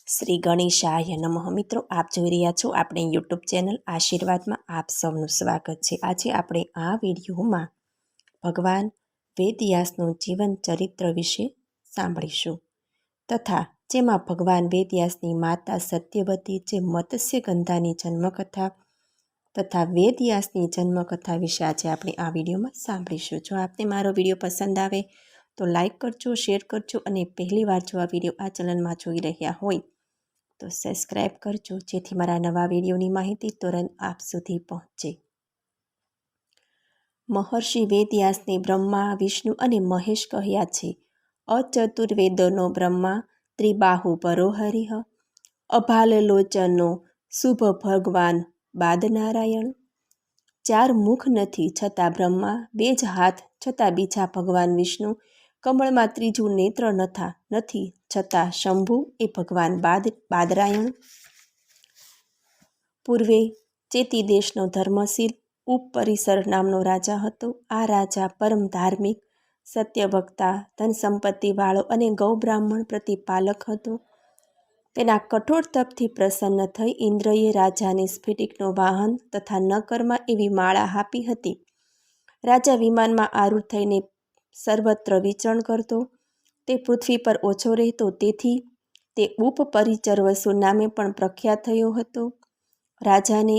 શ્રી ગણેશાય નમઃ. મિત્રો, આપ જોઈ રહ્યા છો આપણે યુટ્યુબ ચેનલ આશીર્વાદમાં આપ સૌનું સ્વાગત છે. આજે આપણે આ વિડીયોમાં ભગવાન વેદવ્યાસનું જીવન ચરિત્ર વિશે સાંભળીશું તથા જેમાં ભગવાન વેદવ્યાસની માતા સત્યવતી જે મત્સ્ય ગંધાની જન્મકથા તથા વેદવ્યાસની જન્મકથા વિશે આજે આપણે આ વિડીયોમાં સાંભળીશું. જો આપને મારો વિડીયો પસંદ આવે તો લાઈક કરજો, શેર કરજો અને પહેલીવાર જો આ વિડીયો આ ચેનલમાં જોઈ રહ્યા હોય તો સબસ્ક્રાઈબ કરજો, જેથી મારા નવા વિડીયોની માહિતી તુરંત આપ સુધી પહોંચે. મહર્ષિ વેદવ્યાસને બ્રહ્મા, વિષ્ણુ અને મહેશ કહ્યા છે. અચતુર્વેદોનો બ્રહ્મા, ત્રિબાહુ પરો હરિહ, અભાલલોચનો શુભ ભગવાન બાદનારાયણ. 4 મુખ નથી છતાં બ્રહ્મા, 2 જ હાથ છતાં બીજા ભગવાન વિષ્ણુ, કમળમાં 3જું નેત્ર નથી છતાં શંભુ એ ભગવાન બાદરાયણ. પૂર્વે ચેતી દેશનો ધર્મશીલ ઉપપરિસર નામનો રાજા હતો. આ રાજા પરમ ધાર્મિક, સત્યવક્તા, ધન સંપત્તિવાળો અને ગૌ બ્રાહ્મણ પ્રતિપાલક હતો. તેના કઠોર તપથી પ્રસન્ન થઈ ઇન્દ્રએ રાજાને સ્ફટિકનો વાહન તથા નકરમાં એવી માળા આપી હતી. રાજા વિમાનમાં આરૂઢ થઈને સર્વત્ર વિચરણ કરતો. તે પૃથ્વી પર ઓછો રહેતો, તેથી તે ઉપપરિચરવસુ નામે પણ પ્રખ્યાત થયો હતો. રાજાને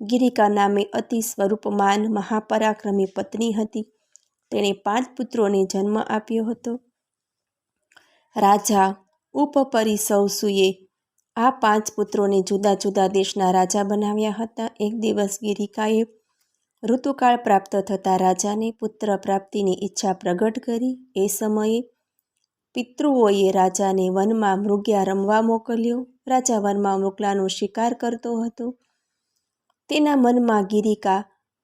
ગિરિકા નામે અતિ સ્વરૂપમાન મહાપરાક્રમી પત્ની હતી. તેણે 5 પુત્રોને જન્મ આપ્યો હતો. રાજા ઉપપરિસવસુએ આ 5 પુત્રોને જુદા જુદા દેશના રાજા બનાવ્યા હતા. એક દિવસ ગિરિકાએ ઋતુકાળ પ્રાપ્ત થતાં રાજાને પુત્ર પ્રાપ્તિની ઈચ્છા પ્રગટ કરી. એ સમયે પિતૃઓએ રાજાને વનમાં મૃગ્યા રમવા મોકલ્યો. રાજા વનમાં મૃગલાનો શિકાર કરતો હતો. તેના મનમાં ગિરિકા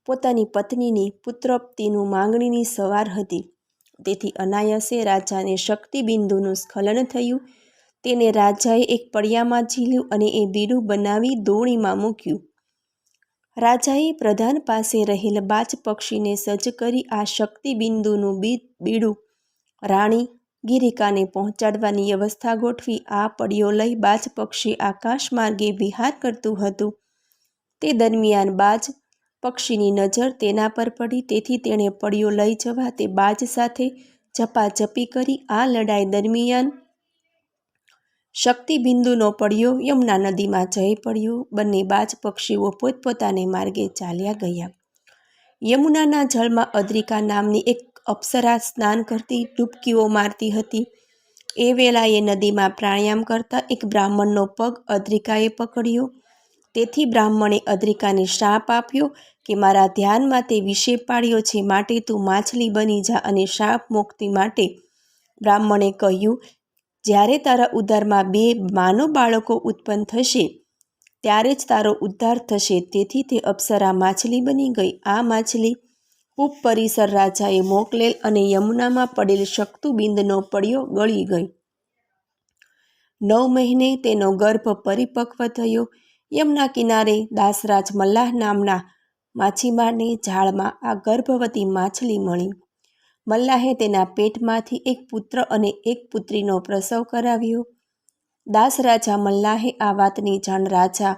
પોતાની પત્નીની પુત્રોપ્તિનું માંગણીની સવાર હતી. તેથી અનાયાસે રાજાને શક્તિબિંદુનું સ્ખલન થયું. તેને રાજાએ એક પડિયામાં ઝીલ્યું અને એ બીડું બનાવી દોણીમાં મૂક્યું. રાજાએ પ્રધાન પાસે રહેલ બાજ પક્ષીને સજ્જ કરી આ શક્તિબિંદુનું બીડું રાણી ગિરિકાને પહોંચાડવાની વ્યવસ્થા ગોઠવી. આ પડિયો લઈ બાજ પક્ષી આકાશ માર્ગે વિહાર કરતું હતું. તે દરમિયાન બાજ પક્ષીની નજર તેના પર પડી, તેથી તેણે પડિયો લઈ જવા તે બાજ સાથે ઝપાઝપી કરી. આ લડાઈ દરમિયાન શક્તિબિંદુનો પડિયો યમુના નદીમાં જઈ પડ્યો. બંને બાજ પક્ષીઓ પોતપોતાને માર્ગે ચાલ્યા ગયા. યમુનાના જળમાં અદ્રિકા નામની એક અપ્સરા સ્નાન કરતી ડૂબકીઓ મારતી હતી. એ વેળાએ નદીમાં પ્રાણાયામ કરતા એક બ્રાહ્મણનો પગ અદ્રિકાએ પકડ્યો. તેથી બ્રાહ્મણે અદ્રિકાને શાપ આપ્યો કે મારા ધ્યાનમાં તે વિષે પાડ્યો છે, માટે તું માછલી બની જા અને શાપ મુક્તિ માટે બ્રાહ્મણે કહ્યું, જ્યારે તારા ઉદરમાં 2 માનવ બાળકો ઉત્પન્ન થશે ત્યારે જ તારો ઉદ્ધાર થશે. તેથી તે અપ્સરા માછલી બની ગઈ. આ માછલી ઉપપરિસર રાજાએ મોકલેલ અને યમુનામાં પડેલ શક્તિબિંદનો પડિયો ગળી ગઈ. 9 મહિને તેનો ગર્ભ પરિપક્વ થયો. યમુના કિનારે દાસરાજ મલ્લાહ નામના માછીમારને જાળમાં આ ગર્ભવતી માછલી મળી. મલ્લાહે તેના પેટમાંથી એક પુત્ર અને એક પુત્રીનો પ્રસવ કરાવ્યો. દાસરાજા મલ્લાહે આ વાતની જાણ રાજા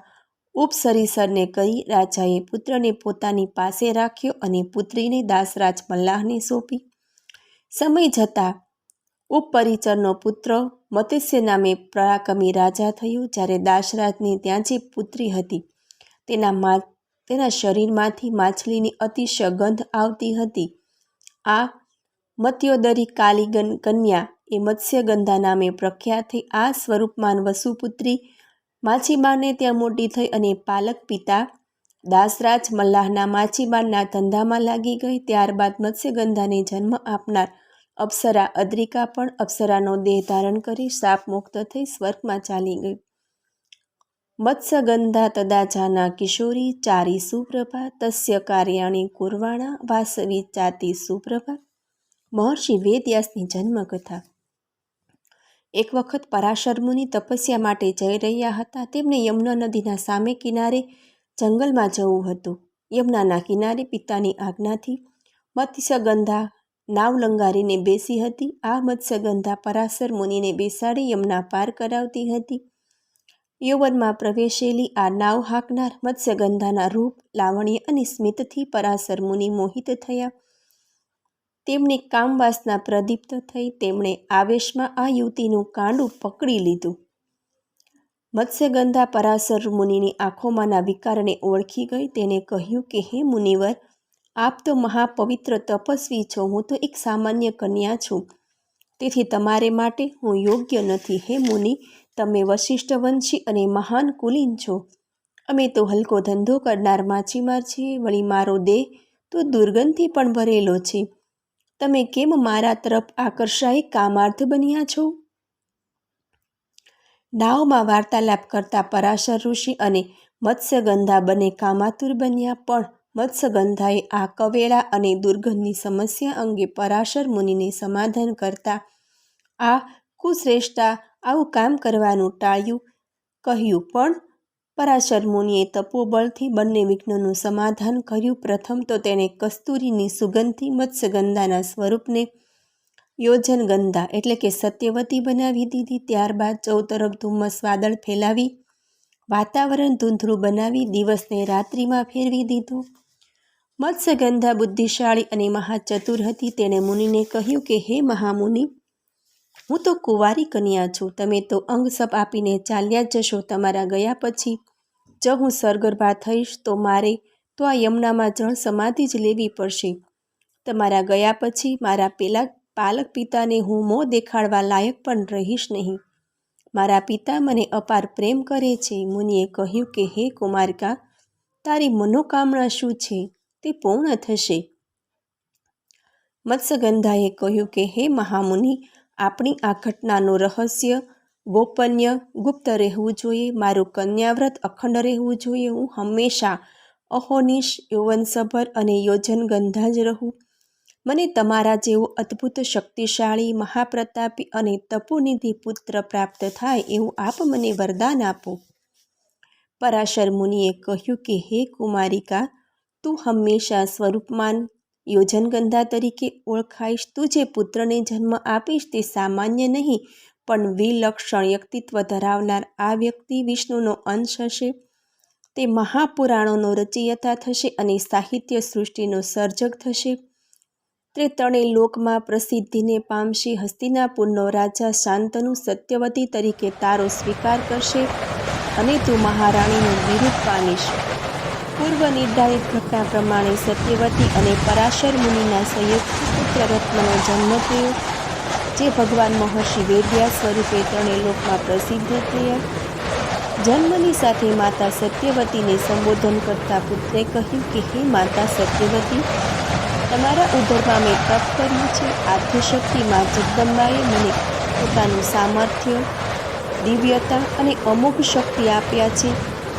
ઉપસરીસરને કરી. રાજાએ પુત્રને પોતાની પાસે રાખ્યો અને પુત્રીને દાસરાજ મલ્લાહને સોંપી. સમય જતાં ઉપપરિચરનો પુત્ર મત્સ્ય નામે પરાક્રમી રાજા થયો. જ્યારે દાસરાજની ત્યાં જે પુત્રી હતી તેના શરીરમાંથી માછલીની અતિશય ગંધ આવતી હતી. આ મત્યોદરી કાલી કન્યા એ મત્સ્યગંધા નામે પ્રખ્યાત થઈ. આ સ્વરૂપમાન વસુપુત્રી માછીમારને ત્યાં મોટી થઈ અને પાલક પિતા દાસરાજ મલ્લાહના માછીમારના ધંધામાં લાગી ગઈ. ત્યારબાદ મત્સ્યગંધાને જન્મ આપનાર અપ્સરા અદ્રિકા પણ અપ્સરાનો દેહ ધારણ કરી શાપ મુક્ત થઈ સ્વર્ગમાં ચાલી ગઈ. મત્સ્યગંધા તદા જાના કિશોરી, ચારી સુપ્રભા, તસ્ય કાર્યાણી કુર્વાણા, વાસવી ચાતી સુપ્રભા. મહર્ષિ વેદવ્યાસની જન્મકથા. એક વખત પરાશર મુનિ તપસ્યા માટે જઈ રહ્યા હતા. તેમને યમુના નદીના સામે કિનારે જંગલમાં જવું હતું. યમુનાના કિનારે પિતાની આજ્ઞાથી મત્સ્યગંધા નાવ લંગારીને બેસી હતી. આ મત્સ્યગંધા પરાશર મુનિને બેસાડી યમુના પાર કરાવતી હતી. યૌવનમાં પ્રવેશેલી આ નાવ હાંકનાર મત્સ્યગંધાના રૂપ, લાવણ્ય અને સ્મિતથી પરાશર મુનિ મોહિત થયા. તેમની કામવાસના પ્રદીપ્ત થઈ. તેમણે આવેશમાં આ યુવતીનું કાંડું પકડી લીધું. મત્સ્યગંધા પરાશર મુનિની આંખોમાંના વિકારને ઓળખી ગઈ. તેને કહ્યું કે હે મુનિવર, આપ તો મહાપવિત્ર તપસ્વી છો, હું તો એક સામાન્ય કન્યા છું, તેથી તમારે માટે હું યોગ્ય નથી. હે મુનિ, તમે વશિષ્ઠ વંશી અને મહાન કુલીન છો. અમે તો હલકો ધંધો કરનાર માછીમાર છીએ. વળી મારો દેહ તો દુર્ગંધથી પણ ભરેલો છે. તમે કેમ મારા તરફ આકર્ષાઈ કામાર્થ બન્યા છો? નાવમાં વાર્તાલાપ કરતા પરાશર ઋષિ અને મત્સ્યગંધા બંને કામાતુર બન્યા. પણ મત્સ્યગંધાએ આ કવેળા અને દુર્ગંધની સમસ્યા અંગે પરાશર મુનિને સમાધાન કરતા આ કુશ્રેષ્ઠા આવું કામ કરવાનું ટાળ્યું. કહ્યું પણ પરાશર મુનિએ તપોબળથી બંને વિઘ્નોનું સમાધાન કર્યું. પ્રથમ તો તેણે કસ્તુરીની સુગંધથી મત્સ્યગંધાના સ્વરૂપને યોજનગંધા એટલે કે સત્યવતી બનાવી દીધી. ત્યારબાદ ચૌતરફ ધુમ્મસ વાદળ ફેલાવી વાતાવરણ ધૂંધળું બનાવી દિવસને રાત્રિમાં ફેરવી દીધો. મત્સ્યગંધા બુદ્ધિશાળી અને મહાચતુર હતી. તેણે મુનિને કહ્યું કે હે મહામુનિ, હું તો કુંવારી કન્યા છું. તમે તો અંગસપ આપીને ચાલ્યા જશો. તમારા ગયા પછી જો હું સરગર્ભા થઈશ તો મારે તો આ યમુનામાં જળ સમાધિ જ લેવી પડશે. તમારા ગયા પછી મારા પેલા પાલક પિતાને હું મોં દેખાડવા લાયક પણ રહીશ નહીં. મારા પિતા મને અપાર પ્રેમ કરે છે. મુનિએ કહ્યું કે હે કુમારિકા, તારી મનોકામના શું છે તે પૂર્ણ થશે. મત્સ્યગંધાએ કહ્યું કે હે મહામુનિ, આપણી આ ઘટનાનું રહસ્ય ગોપનીય ગુપ્ત રહેવું જોઈએ. મારું કન્યાવ્રત અખંડ રહેવું જોઈએ. હું હંમેશા અહોનિશ, યૌવનસભર અને યોજનગંધા જ રહું. મને તમારા જેવો અદ્ભુત શક્તિશાળી, મહાપ્રતાપી અને તપોનિધિ પુત્ર પ્રાપ્ત થાય એવું આપ મને વરદાન આપો. પરાશર મુનિએ કહ્યું કે હે કુમારિકા, તું હંમેશા સ્વરૂપમાન યોજનગંધા તરીકે ઓળખાઈશ. તું જે પુત્રને જન્મ આપીશ તે સામાન્ય નહીં પણ વિલક્ષણ વ્યક્તિત્વ ધરાવનાર આ વ્યક્તિ વિષ્ણુનો અંશ હશે. તે મહાપુરાણોનો રચયિતા થશે અને સાહિત્ય સૃષ્ટિનો સર્જક થશે. તે ત્રણેય લોકમાં પ્રસિદ્ધિને પામશે. હસ્તિનાપુરનો રાજા શાંતનુ સત્યવતી તરીકે તારો સ્વીકાર કરશે અને તું મહારાણીનું બિરુદ પામીશ. પૂર્વ નિર્ધારિત ઘટના પ્રમાણે સત્યવતી અને પરાશર મુનિના સંયુક્ત પુત્ર રત્નનો જન્મ થયો, જે ભગવાન મહર્ષિ વેદવ્યાસ સ્વરૂપે ત્રણેય લોકમાં પ્રસિદ્ધ થયા. જન્મની સાથે માતા સત્યવતીને સંબોધન કરતા પુત્રે કહ્યું કે હે માતા સત્યવતી, તમારા ઉદરમાં મેં તપ કર્યું છે. આદ્યશક્તિ માં જગદંબાએ મને પોતાનું સામર્થ્ય, દિવ્યતા અને અમોઘ શક્તિ આપ્યા છે.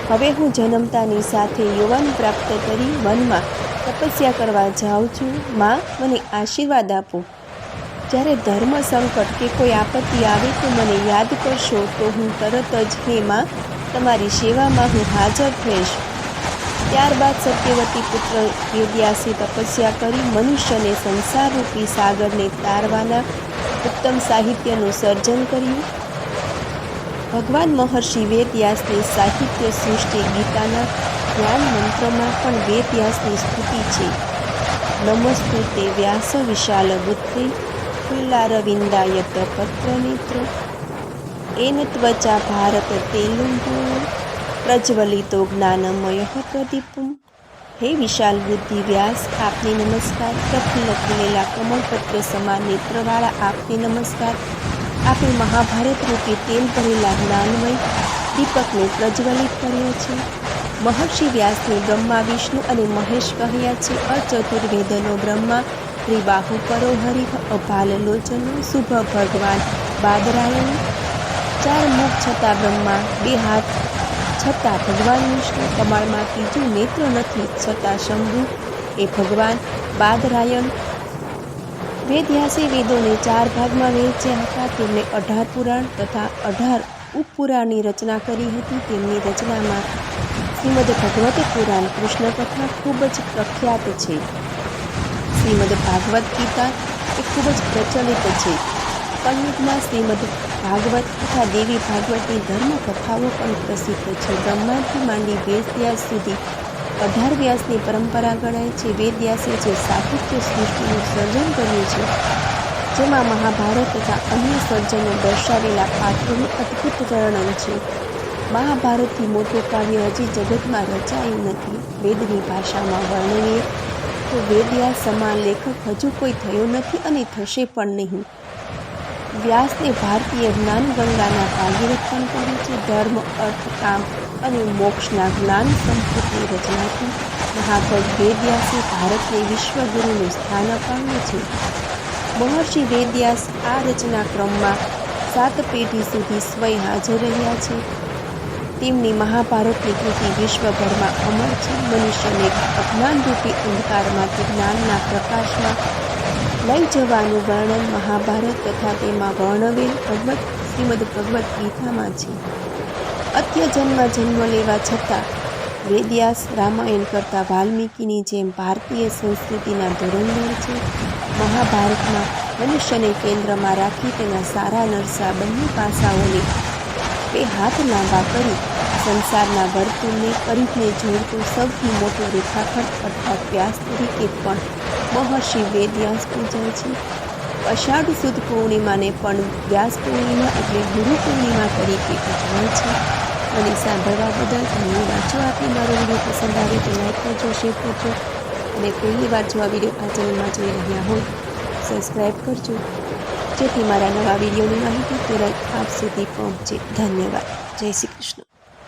હવે હું જન્મતાની સાથે યૌવન પ્રાપ્ત કરી વનમાં તપસ્યા કરવા જાઉં છું. માં, મને આશીર્વાદ આપો. જ્યારે ધર્મ સંકટ કે કોઈ આપત્તિ આવે તો મને યાદ કરશો તો હું તરત જ હે માં, તમારી સેવામાં હું હાજર થઈશ. ત્યારબાદ સત્યવતી પુત્ર વેદવ્યાસે તપસ્યા કરી મનુષ્યને સંસારરૂપી સાગરને તારવાના ઉત્તમ સાહિત્યનું સર્જન કર્યું. ભગવાન મહર્ષિ વેદવ્યાસની સાહિત્ય સૃષ્ટિ ગીતાના જ્ઞાન મંત્રમાં પણ વેદવ્યાસની સ્તુતિ છે. નમસ્તુતે વ્યાસ વિશાલ બુદ્ધિ ફુલ્લારવિંદાયત પત્રનેત્ર એન ત્વચા ભારત તેલુંગુ પ્રજ્વલિતો જ્ઞાનમય પ્રદીપમ. હે વિશાલ બુદ્ધિ વ્યાસ, આપને નમસ્કાર. પ્રફુલ્લ ખીલેલા કમળપત્ર સમાન નેત્રવાળા આપને નમસ્કાર. આપે મહાભારત રૂપી તેલ ભરેલા જ્ઞાનમય દીપકને પ્રજ્વલિત કર્યો છે. મહર્ષિ વ્યાસને બ્રહ્મા, વિષ્ણુ અને મહેશ કહ્યા છે. અચતુર્વેદનો બ્રહ્મા, ત્રિબાહુ પરો હરિ, અભાલ લોચનો શુભ ભગવાન બાદરાયણ. ચાર મુખ છતાં બ્રહ્મા, બે હાથ છતાં ભગવાન વિષ્ણુ, કમળમાં ત્રીજું નેત્ર નથી છતાં શંભુ એ ભગવાન બાદરાયણ. વેદવ્યાસે વેદોને 4 ભાગમાં વહેંચ્યા હતા. તેમણે 18 પુરાણ તથા 18 ઉપપુરાણની રચના કરી હતી. તેમની રચનામાં શ્રીમદ ભગવત પુરાણ કૃષ્ણ કથા ખૂબ જ પ્રખ્યાત છે. શ્રીમદ ભાગવત ગીતા એ ખૂબ જ પ્રચલિત છે. કળયુગમાં શ્રીમદ ભાગવત તથા દેવી ભાગવતની ધર્મકથાઓ પણ પ્રસિદ્ધ છે. બ્રહ્માંડથી માંડી વેદવ્યાસ સુધી 18 વ્યાસની પરંપરા ગણાય છે. વેદવ્યાસે જે સાહિત્ય સૃષ્ટિનું સર્જન કર્યું છે, જેમાં મહાભારત તથા અન્ય સર્જનો દર્શાવેલા પાત્રોનું અદ્ભુત વર્ણન છે. મહાભારતથી મોટું કાવ્ય હજી જગતમાં રચાયું નથી. વેદની ભાષામાં વર્ણવીએ તો વેદવ્યાસ સમાન લેખક હજુ કોઈ થયો નથી અને થશે પણ નહીં. વ્યાસને ભારતીય જ્ઞાન ગંગાના ભાગીરથ પણ કહે છે. ધર્મ, અર્થ, કામ અને મોક્ષના જ્ઞાન સંપુટની રચનાથી મહાકવિ વેદવ્યાસે ભારતને વિશ્વગુરુનું સ્થાન અપાવ્યું છે. મહર્ષિ વેદવ્યાસ આ રચના ક્રમમાં 7 પેઢી સુધી સ્વયં હાજર રહ્યા છે. તેમની મહાભારતની કૃતિ વિશ્વભરમાં અમર છે. મનુષ્યને અજ્ઞાનરૂપી અંધકારમાંથી જ્ઞાનના પ્રકાશમાં લઈ જવાનું વર્ણન મહાભારત તથા તેમાં વર્ણવેલ શ્રીમદ ભગવદ્ ગીતામાં છે. અત્યજન્મ જન્મ લેવા છતાં વેદવ્યાસ રામાયણ કરતાં વાલ્મીકીની જેમ ભારતીય સંસ્કૃતિના ધુરંધર છે. મહાભારતમાં મનુષ્યને કેન્દ્રમાં રાખી તેના સારા નરસા બંને પાસાઓને 2 હાથ લાંબા કરી સંસારના વર્તુળને પરિઘને જોડતો સૌથી મોટો રેખાખંડ અર્થાત વ્યાસ તરીકે પણ મહર્ષિ વેદવ્યાસ પૂજાય છે. અષાઢ સુદ પૂર્ણિમાને પણ વ્યાસ પૂર્ણિમા એટલે ગુરુ પૂર્ણિમા તરીકે ઉજવાય છે. અને સાંભળવા બદલ તમને વાંચો. આપને મારો વિડીયો પસંદ આવે તો લાઈક કરજો, શેર કરજો અને પહેલી વાર જો આ વિડીયો આ ચેનલમાં જોઈ રહ્યા હોય સબસ્ક્રાઈબ કરજો, જેથી મારા નવા વિડીયોની માહિતી તુરંત આપ સુધી પહોંચે. ધન્યવાદ. જય શ્રી કૃષ્ણ.